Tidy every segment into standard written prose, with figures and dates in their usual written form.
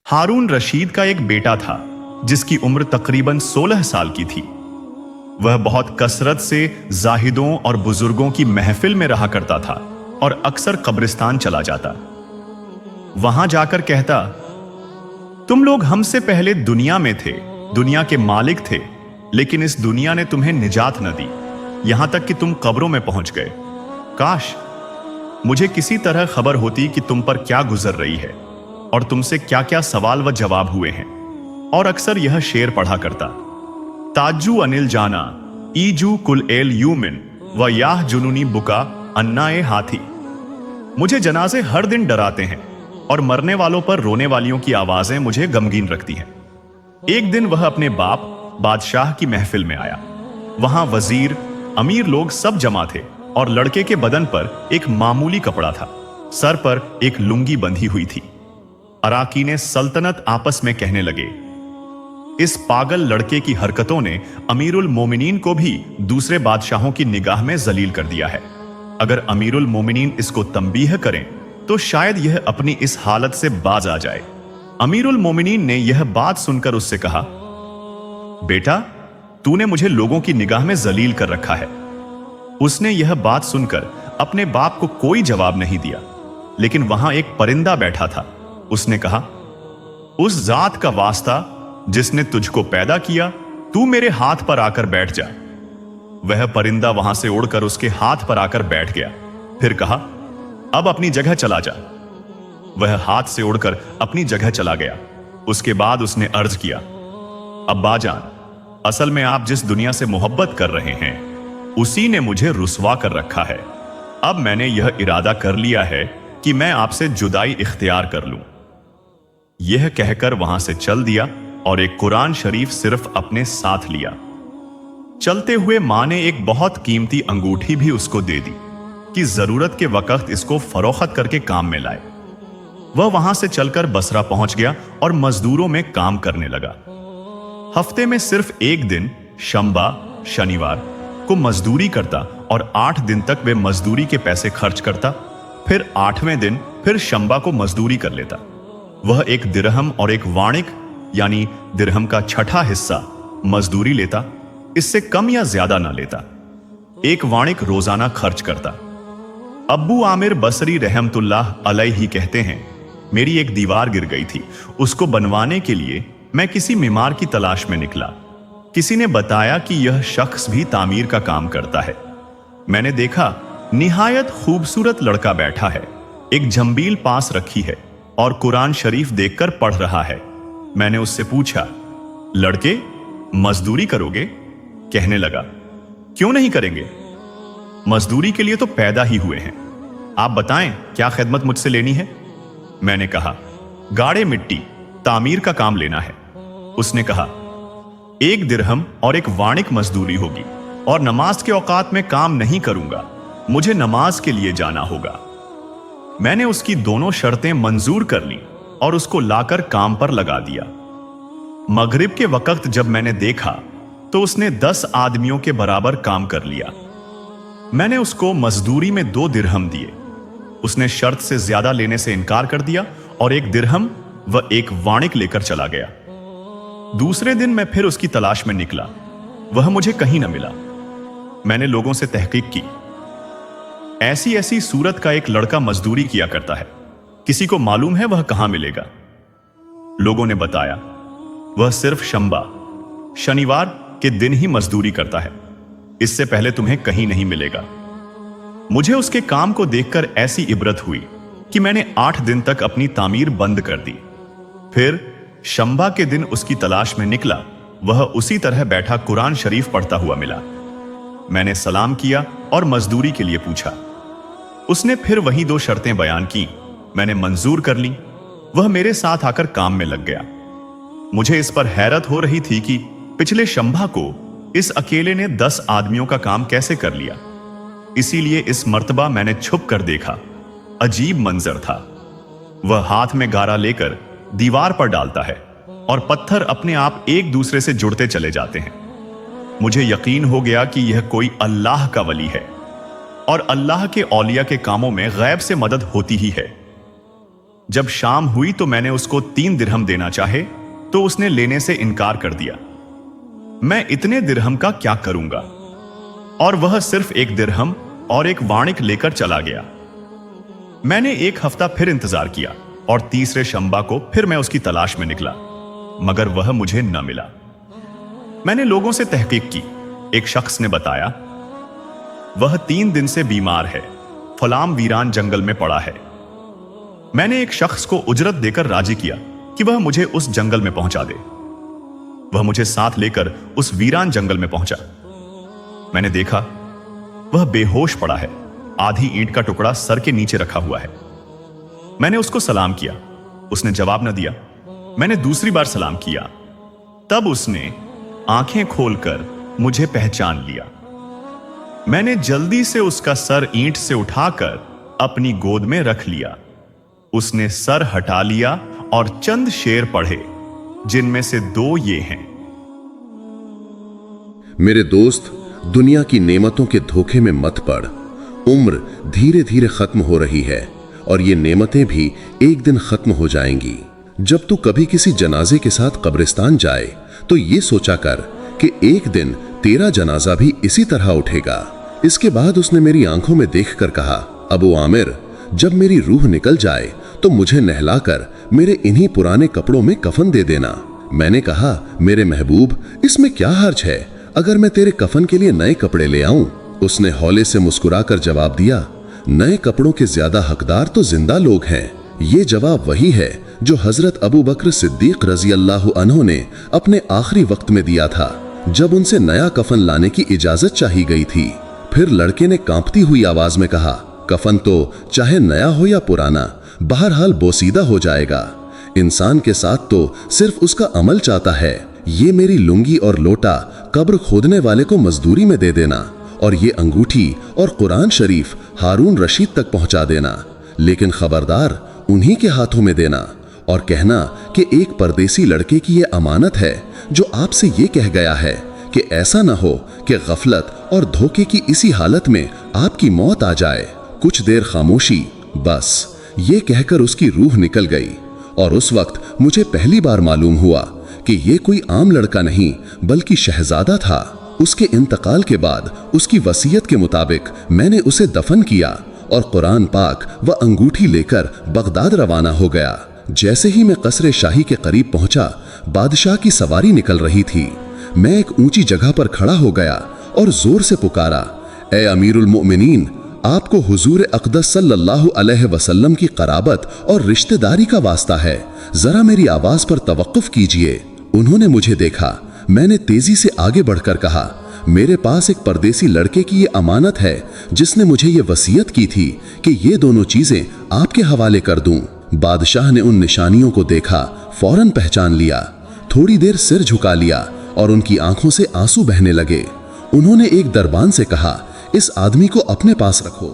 हारून रशीद का एक बेटा था जिसकी उम्र तकरीबन 16 साल की थी। वह बहुत कसरत से जाहिदों और बुजुर्गों की महफिल में रहा करता था और अक्सर कब्रिस्तान चला जाता। वहां जाकर कहता, तुम लोग हमसे पहले दुनिया में थे, दुनिया के मालिक थे, लेकिन इस दुनिया ने तुम्हें निजात न दी, यहां तक कि तुम कब्रों में पहुंच गए। काश मुझे किसी तरह खबर होती कि तुम पर क्या गुजर रही है और तुमसे क्या क्या सवाल व जवाब हुए हैं। और अक्सर यह शेर पढ़ा करता, ताजू अनिल जाना ईजू कुल एल यूमिन व याह जुनूनी बुका अन्ना ए हाथी। मुझे जनाजे हर दिन डराते हैं और मरने वालों पर रोने वालियों की आवाजें मुझे गमगीन रखती हैं। एक दिन वह अपने बाप बादशाह की महफिल में आया। वहां वजीर, अमीर लोग सब जमा थे और लड़के के बदन पर एक मामूली कपड़ा था, सर पर एक लुंगी बंधी हुई थी। अराकीने सल्तनत आपस में कहने लगे, इस पागल लड़के की हरकतों ने अमीरुल मोमिनीन को भी दूसरे बादशाहों की निगाह में जलील कर दिया है। अगर अमीरुल मोमिनीन इसको तंबीह करें तो शायद यह अपनी इस हालत से बाज आ जाए। अमीरुल मोमिनीन ने यह बात सुनकर उससे कहा, बेटा, तूने मुझे लोगों की निगाह में जलील कर रखा है। उसने यह बात सुनकर अपने बाप को कोई जवाब नहीं दिया, लेकिन वहां एक परिंदा बैठा था। उसने कहा, उस जात का वास्ता जिसने तुझको पैदा किया, तू मेरे हाथ पर आकर बैठ जा। वह परिंदा वहां से उड़कर उसके हाथ पर आकर बैठ गया, फिर कहा, अब अपनी जगह चला जा। वह हाथ से उड़कर अपनी जगह चला गया। उसके बाद उसने अर्ज किया, अब्बाजान, असल में आप जिस दुनिया से मोहब्बत कर रहे हैं उसी ने मुझे रुसवा कर रखा है। अब मैंने यह इरादा कर लिया है कि मैं आपसे जुदाई इख्तियार कर लूं। यह कहकर वहां से चल दिया और एक कुरान शरीफ सिर्फ अपने साथ लिया। चलते हुए मां ने एक बहुत कीमती अंगूठी भी उसको दे दी कि जरूरत के वक्त इसको फरोख्त करके काम में लाए। वह वहां से चलकर बसरा पहुंच गया और मजदूरों में काम करने लगा। हफ्ते में सिर्फ एक दिन शंबा, शनिवार को मजदूरी करता और 8 दिन तक वे मजदूरी के पैसे खर्च करता। फिर 8वें दिन फिर शंबा को मजदूरी कर लेता। वह एक दिरहम और एक वाणिक यानी दिरहम का छठा हिस्सा मजदूरी लेता, इससे कम या ज्यादा ना लेता। एक वाणिक रोजाना खर्च करता। अब्बू आमिर बसरी रहमतुल्लाह अलैहि कहते हैं, मेरी एक दीवार गिर गई थी, उसको बनवाने के लिए मैं किसी मीमार की तलाश में निकला। किसी ने बताया कि यह शख्स भी तामीर का काम करता है। मैंने देखा निहायत खूबसूरत लड़का बैठा है, एक जंबील पास रखी है और कुरान शरीफ देखकर पढ़ रहा है। मैंने उससे पूछा, लड़के, मजदूरी करोगे? कहने लगा, क्यों नहीं करेंगे, मजदूरी के लिए तो पैदा ही हुए हैं। आप बताएं क्या खिदमत मुझसे लेनी है? मैंने कहा, गाड़े मिट्टी, तामीर का काम लेना है। उसने कहा, 1 दिरहम और 1 वाणिक मजदूरी होगी और नमाज के औकात में काम नहीं करूंगा, मुझे नमाज के लिए जाना होगा। मैंने उसकी दोनों शर्तें मंजूर कर ली और उसको लाकर काम पर लगा दिया। मगरिब के वक्त जब मैंने देखा तो उसने 10 आदमियों के बराबर काम कर लिया। मैंने उसको मजदूरी में 2 दिरहम दिए। उसने शर्त से ज्यादा लेने से इनकार कर दिया और 1 दिरहम व 1 वाणिक लेकर चला गया। दूसरे दिन मैं फिर उसकी तलाश में निकला। वह मुझे कहीं न मिला। मैंने लोगों से तहकीक की। ऐसी ऐसी सूरत का एक लड़का मजदूरी किया करता है, किसी को मालूम है वह कहां मिलेगा? लोगों ने बताया, वह सिर्फ शंबा, शनिवार के दिन ही मजदूरी करता है, इससे पहले तुम्हें कहीं नहीं मिलेगा। मुझे उसके काम को देखकर ऐसी इबरत हुई कि मैंने 8 दिन तक अपनी तामीर बंद कर दी। फिर शंबा के दिन उसकी तलाश में निकला। वह उसी तरह बैठा कुरान शरीफ पढ़ता हुआ मिला। मैंने सलाम किया और मजदूरी के लिए पूछा। उसने फिर वही 2 शर्तें बयान की। मैंने मंजूर कर ली। वह मेरे साथ आकर काम में लग गया। मुझे इस पर हैरत हो रही थी कि पिछले शंबा को इस अकेले ने 10 आदमियों का काम कैसे कर लिया। इसीलिए इस मर्तबा मैंने छुप कर देखा। अजीब मंजर था। वह हाथ में गारा लेकर दीवार पर डालता है और पत्थर अपने आप एक दूसरे से जुड़ते चले जाते हैं। मुझे यकीन हो गया कि यह कोई अल्लाह का वली है और अल्लाह के औलिया के कामों में गैब से मदद होती ही है। जब शाम हुई तो मैंने उसको 3 दिरहम देना चाहे तो उसने लेने से इनकार कर दिया। मैं इतने दिरहम का क्या करूंगा? और वह सिर्फ 1 दिरहम और एक वाणिक लेकर चला गया। मैंने 1 हफ्ता फिर इंतजार किया और तीसरे शंबा को फिर मैं उसकी तलाश में निकला, मगर वह मुझे न मिला। मैंने लोगों से तहकीक की। एक शख्स ने बताया वह 3 दिन से बीमार है, फलाम वीरान जंगल में पड़ा है। मैंने एक शख्स को उजरत देकर राजी किया कि वह मुझे उस जंगल में पहुंचा दे। वह मुझे साथ लेकर उस वीरान जंगल में पहुंचा। मैंने देखा वह बेहोश पड़ा है, आधी ईंट का टुकड़ा सर के नीचे रखा हुआ है। मैंने उसको सलाम किया, उसने जवाब न दिया। मैंने दूसरी बार सलाम किया, तब उसने आंखें खोलकर मुझे पहचान लिया। मैंने जल्दी से उसका सर ईंट से उठाकर अपनी गोद में रख लिया। उसने सर हटा लिया और चंद शेर पढ़े, जिनमें से 2 ये हैं। मेरे दोस्त, दुनिया की नेमतों के धोखे में मत पड़। उम्र धीरे धीरे खत्म हो रही है और ये नेमतें भी एक दिन खत्म हो जाएंगी। जब तू कभी किसी जनाजे के साथ कब्रिस्तान जाए तो ये सोचा कर कि एक दिन तेरा जनाजा भी इसी तरह उठेगा। इसके बाद उसने मेरी आंखों में देखकर कहा, अबू आमिर, जब मेरी रूह निकल जाए तो मुझे नहलाकर मेरे इन्हीं पुराने कपड़ों में कफन दे देना। मैंने कहा, मेरे महबूब, इसमें क्या हर्ज है अगर मैं तेरे कफन के लिए नए कपड़े ले आऊं? उसने हौले से मुस्कुराकर जवाब दिया, नए कपड़ों के ज्यादा हकदार तो जिंदा लोग हैं। ये जवाब वही है जो हजरत अबू बकर सिद्दीक रजी अल्लाह अन्हु ने अपने आखिरी वक्त में दिया था, जब उनसे नया कफन लाने की इजाजत चाही गई थी। फिर लड़के ने कांपती हुई आवाज में कहा, कफन तो चाहे नया हो या पुराना, बहरहाल बोसीदा हो जाएगा। इंसान के साथ तो सिर्फ उसका अमल चाहता है। ये मेरी लुंगी और लोटा कब्र खोदने वाले को मजदूरी में दे देना और ये अंगूठी और कुरान शरीफ हारून रशीद तक पहुंचा देना, लेकिन खबरदार उन्हीं के हाथों में देना और कहना कि एक परदेसी लड़के की ये अमानत है जो आपसे ये कह गया है कि ऐसा ना हो कि गफलत और धोखे की इसी हालत में आपकी मौत आ जाए। कुछ देर खामोशी, बस ये कहकर उसकी रूह निकल गई और उस वक्त मुझे पहली बार मालूम हुआ कि ये कोई आम लड़का नहीं बल्कि शहजादा था। उसके इंतकाल के बाद उसकी वसीयत के मुताबिक मैंने उसे दफन किया और कुरान पाक व अंगूठी लेकर बगदाद रवाना हो गया। जैसे ही मैं कसरे शाही के करीब पहुंचा, बादशाह की सवारी निकल रही थी। मैं एक ऊंची जगह पर खड़ा हो गया और जोर से पुकारा, ए अमीरुल मोमिनीन, आपको हुजूर अक़दस सल्लल्लाहु अलैहि वसल्लम की कराबत और रिश्तेदारी का वास्ता है, जरा मेरी आवाज पर तवक्कुफ कीजिए। उन्होंने मुझे देखा। मैंने तेजी से आगे बढ़कर कहा, मेरे पास एक परदेसी लड़के की ये अमानत है जिसने मुझे ये वसीयत की थी कि ये दोनों चीजें आपके हवाले कर दूं। बादशाह ने उन निशानियों को देखा, फौरन पहचान लिया, थोड़ी देर सिर झुका लिया और उनकी आंखों से आंसू बहने लगे। उन्होंने एक दरबान से कहा, इस आदमी को अपने पास रखो,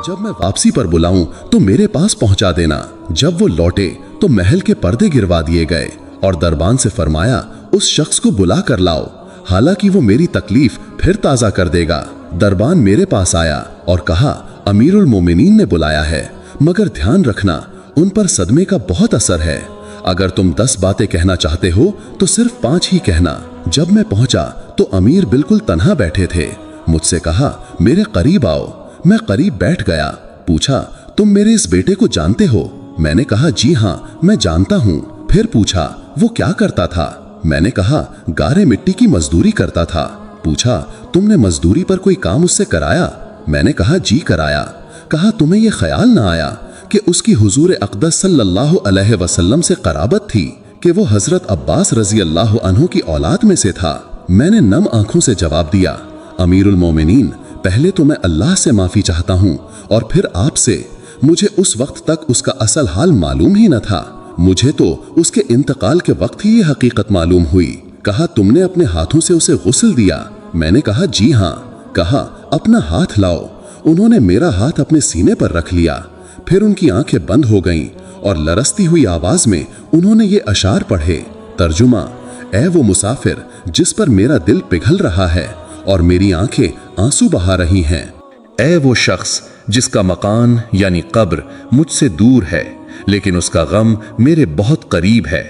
जब मैं वापसी पर बुलाऊं तो मेरे पास पहुंचा देना। जब वो लौटे तो महल के पर्दे गिरवा दिए गए और दरबान से फरमाया, उस शख्स को बुला कर लाओ, हालांकि वो मेरी तकलीफ फिर ताजा कर देगा। दरबान मेरे पास आया और कहा, अमीरुल मोमिनीन ने बुलाया है, मगर ध्यान रखना उन पर सदमे का बहुत असर है। अगर तुम 10 बातें कहना चाहते हो तो सिर्फ 5 ही कहना। जब मैं पहुंचा तो अमीर बिल्कुल तन्हा बैठे थे। मुझसे कहा, मेरे करीब आओ। मैं करीब बैठ गया। पूछा, तुम मेरे इस बेटे को जानते हो? मैंने कहा, जी हाँ, मैं जानता हूँ। फिर पूछा, वो क्या करता था? मैंने कहा, गारे मिट्टी की मजदूरी करता था। पूछा, तुमने मजदूरी पर कोई काम उससे कराया? मैंने कहा, जी कराया। कहा, तुम्हें यह ख्याल ना आया कि उसकी हुजूर अक़दस सल्लल्लाहु अलैहि वसल्लम से कराबत थी कि वो हजरत अब्बास रजी अल्लाह अन्हु की औलाद में से था? मैंने नम आंखों से जवाब दिया, अमीरुल मोमिनीन, पहले तो मैं अल्लाह से माफी चाहता हूँ और फिर आपसे। मुझे उस वक्त तक उसका असल हाल मालूम ही न था। मुझे तो उसके इंतकाल के वक्त ही ये हकीकत मालूम हुई। कहा, तुमने अपने हाथों से उसे गुस्ल दिया? मैंने कहा, जी हाँ। कहा, अपना हाथ लाओ। उन्होंने मेरा हाथ अपने सीने पर रख लिया। फिर उनकी आंखें बंद हो गईं और लरसती हुई आवाज में उन्होंने ये अशार पढ़े। तर्जुमा, ऐ वो मुसाफिर जिस पर मेरा दिल पिघल रहा है और मेरी आंखें आंसू बहा रही हैं। ऐ वो शख्स जिसका मकान यानी कब्र मुझसे दूर है, लेकिन उसका गम मेरे बहुत करीब है।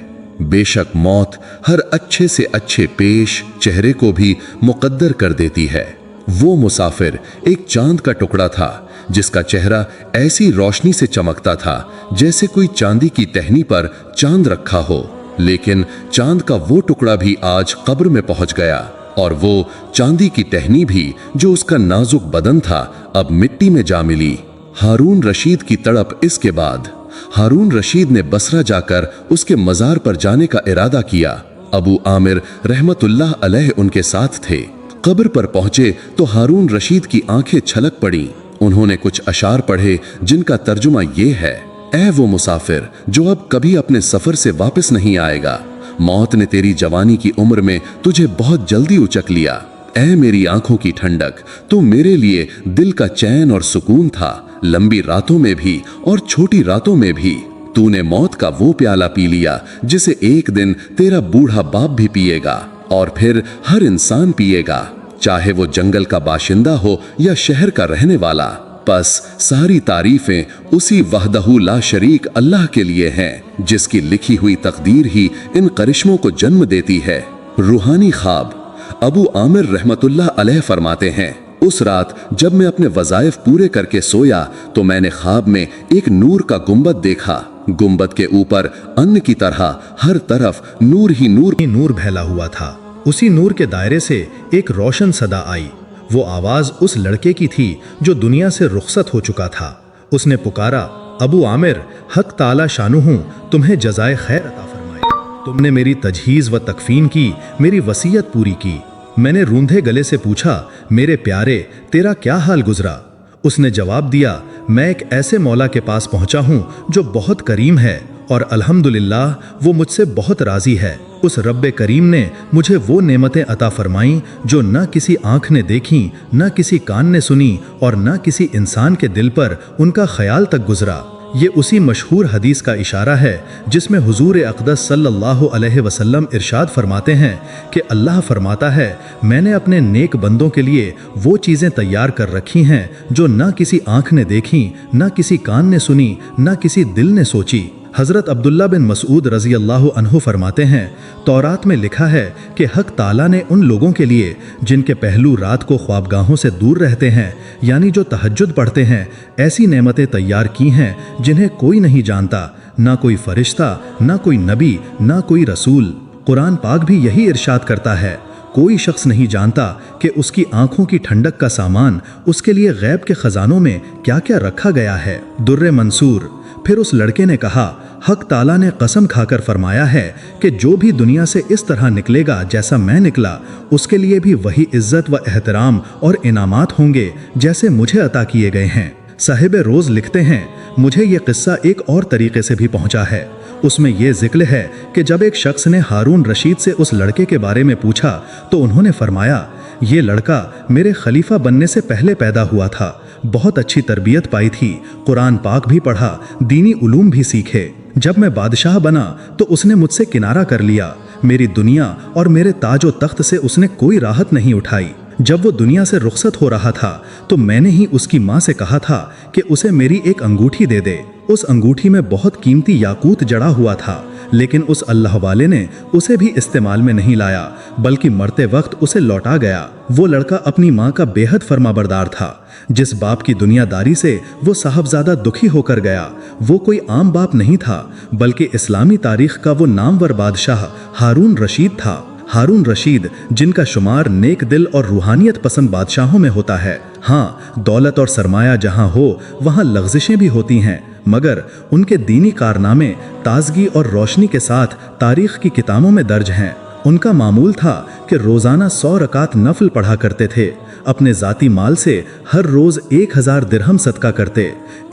बेशक मौत हर अच्छे से अच्छे पेश चेहरे को भी मुकद्दर कर देती है। वो मुसाफिर एक चांद का टुकड़ा था जिसका चेहरा ऐसी रोशनी से चमकता था जैसे कोई चांदी की टहनी पर चांद रखा हो, लेकिन चांद का वो टुकड़ा भी आज कब्र में पहुंच गया और वो चांदी की टहनी भी जो उसका नाजुक बदन था अब मिट्टी में जा मिली। हारून रशीद की तड़प इसके बाद हारून रशीद ने बसरा जाकर उसके मजार पर जाने का इरादा किया। अबू आमिर रहमतुल्लाह अलैह उनके साथ थे। कब्र पर पहुंचे तो हारून रशीद की आंखें छलक पड़ी। उन्होंने कुछ अशार पढ़े जिनका तर्जुमा ये है, ऐ वो मुसाफिर जो अब कभी अपने सफर से वापस नहीं आएगा, मौत ने तेरी जवानी की उम्र में तुझे बहुत जल्दी उचक लिया। ऐ मेरी आंखों की ठंडक, तू मेरे लिए दिल का चैन और सुकून था, लंबी रातों में भी और छोटी रातों में भी। तूने मौत का वो प्याला पी लिया जिसे एक दिन तेरा बूढ़ा बाप भी पिएगा और फिर हर इंसान पिएगा, चाहे वो जंगल का बाशिंदा हो या शहर का रहने वाला। बस सारी तारीफें उसी वहदहू ला शरीक अल्लाह के लिए हैं जिसकी लिखी हुई तकदीर ही इन करिश्मों को जन्म देती है। रूहानी ख्वाब। अबू आमिर रहमतुल्लाह अलैह फरमाते हैं, उस रात जब मैं अपने वज़ाइफ पूरे करके सोया तो मैंने ख्वाब में एक नूर का गुंबद देखा। गुंबद के ऊपर अन्न की तरह हर तरफ नूर ही नूर फैला हुआ था। उसी नूर के दायरे से एक रोशन सदा आई। वो आवाज उस लड़के की थी जो दुनिया से रुखसत हो चुका था। उसने पुकारा, अबू आमिर, हक ताला शानुहु तुम्हें जज़ाए खैर अता फरमाए। तुमने मेरी तजहीज़ व तकफीन की, मेरी वसीयत पूरी की। मैंने रूंधे गले से पूछा, मेरे प्यारे तेरा क्या हाल गुजरा? उसने जवाब दिया, मैं एक ऐसे मौला के पास पहुंचा हूं जो बहुत करीम है और अल्हम्दुलिल्लाह वो मुझसे बहुत राजी है। उस रब्बे करीम ने मुझे वो नेमतें अता फरमाईं जो न किसी आंख ने देखी, न किसी कान ने सुनी और न किसी इंसान के दिल पर उनका ख्याल तक गुजरा। ये उसी मशहूर हदीस का इशारा है जिसमें हुजूर अक़दस सल्लल्लाहु अलैहि वसल्लम इरशाद फरमाते हैं कि अल्लाह फरमाता है, मैंने अपने नेक बंदों के लिए वो चीज़ें तैयार कर रखी हैं जो न किसी आंख ने देखी, न किसी कान ने सुनी, न किसी दिल ने सोची। हज़रत अब्दुल्ला बिन मसूद रज़ी अल्लाह अन्हु फरमाते हैं, तौरात में लिखा है कि हक ताला ने उन लोगों के लिए जिनके पहलू रात को ख्वाबगाहों से दूर रहते हैं, यानी जो तहज्जुद पढ़ते हैं, ऐसी नेमतें तैयार की हैं जिन्हें कोई नहीं जानता, ना कोई फरिश्ता, ना कोई नबी, ना कोई रसूल। कुरान पाक भी यही इरशाद करता है, कोई शख्स नहीं जानता कि उसकी आंखों की ठंडक का सामान उसके लिए गैब के खजानों में क्या क्या रखा गया है। दुर्रे मंसूर। फिर उस लड़के ने कहा, हक ताला ने कसम खाकर फरमाया है कि जो भी दुनिया से इस तरह निकलेगा जैसा मैं निकला, उसके लिए भी वही इज्जत व एहतराम और इनामात होंगे जैसे मुझे अता किए गए हैं। साहिब रोज़ लिखते हैं, मुझे ये किस्सा एक और तरीके से भी पहुंचा है। उसमें यह जिक्र है कि जब एक शख्स ने हारून रशीद से उस लड़के के बारे में पूछा तो उन्होंने फरमाया, ये लड़का मेरे खलीफा बनने से पहले पैदा हुआ था, बहुत अच्छी तरबियत पाई थी, कुरान पाक भी पढ़ा, दीनी उलूम भी सीखे। जब मैं बादशाह बना तो उसने मुझसे किनारा कर लिया, मेरी दुनिया और मेरे ताज व तख्त से उसने कोई राहत नहीं उठाई। जब वो दुनिया से रुखसत हो रहा था तो मैंने ही उसकी माँ से कहा था कि उसे मेरी एक अंगूठी दे दे। उस अंगूठी में बहुत कीमती याकूत जड़ा हुआ था, लेकिन उस अल्लाह वाले ने उसे भी इस्तेमाल में नहीं लाया, बल्कि मरते वक्त उसे लौटा गया। वो लड़का अपनी माँ का बेहद फरमाबरदार था। जिस बाप की दुनियादारी से वो साहबजादा दुखी होकर गया, वो कोई आम बाप नहीं था, बल्कि इस्लामी तारीख का वो नामवर बादशाह हारून रशीद था। हारून रशीद जिनका शुमार नेक दिल और रूहानियत पसंद बादशाहों में होता है। हाँ, दौलत और सरमाया जहाँ हो वहाँ लग़ज़िशें भी होती हैं, मगर उनके दीनी कारनामे ताजगी और रोशनी के साथ तारीख की किताबों में दर्ज हैं। उनका मामूल था कि रोज़ाना 100 रकात नफल पढ़ा करते थे। अपने ज़ाती माल से हर रोज़ 1000 दिरहम सदका करते,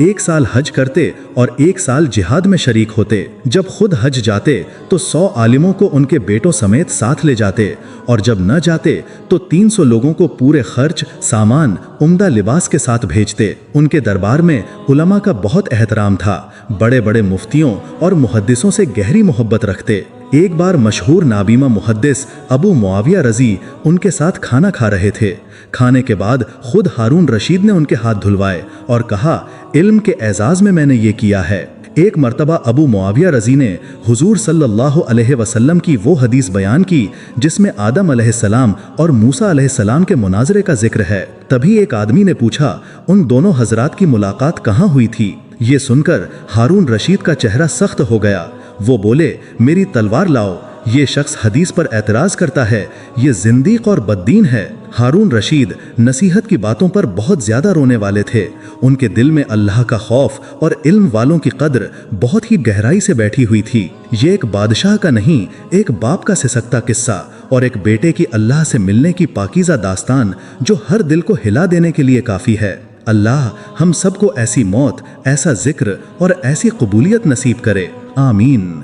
1 साल हज करते और 1 साल जिहाद में शरीक होते। जब खुद हज जाते तो 100 आलिमों को उनके बेटों समेत साथ ले जाते, और जब न जाते तो 300 लोगों को पूरे खर्च, सामान, उम्दा लिबास के साथ भेजते। उनके दरबार में उलमा का बहुत एहतराम था, बड़े बड़े मुफ्तियों और मुहद्दिसों से गहरी मोहब्बत रखते। एक बार मशहूर नाबीमा मुहद्दिस अबू मुआविया रजी उनके साथ खाना खा रहे थे। खाने के बाद खुद हारून रशीद ने उनके हाथ धुलवाए और कहा, इल्म के एजाज में मैंने ये किया है। एक मर्तबा अबू मुआविया रजी ने हुजूर सल्लल्लाहु अलैहि वसल्लम की वो हदीस बयान की जिसमें आदम अलैहिस्सलाम और मूसा अलैहिस्सलाम के मुनाजरे का जिक्र है। तभी एक आदमी ने पूछा, उन दोनों हजरात की मुलाकात कहाँ हुई थी? ये सुनकर हारून रशीद का चेहरा सख्त हो गया। वो बोले, मेरी तलवार लाओ। ये शख्स हदीस पर एतराज करता है, ये जिंदीक और बद्दीन है। हारून रशीद नसीहत की बातों पर बहुत ज्यादा रोने वाले थे। उनके दिल में अल्लाह का खौफ और इल्म वालों की कद्र बहुत ही गहराई से बैठी हुई थी। ये एक बादशाह का नहीं, एक बाप का सिसकता किस्सा और एक बेटे की अल्लाह से मिलने की पाकीज़ा दास्तान जो हर दिल को हिला देने के लिए काफ़ी है। अल्लाह हम सबको ऐसी मौत, ऐसा जिक्र और ऐसी कबूलियत नसीब करे। आमीन।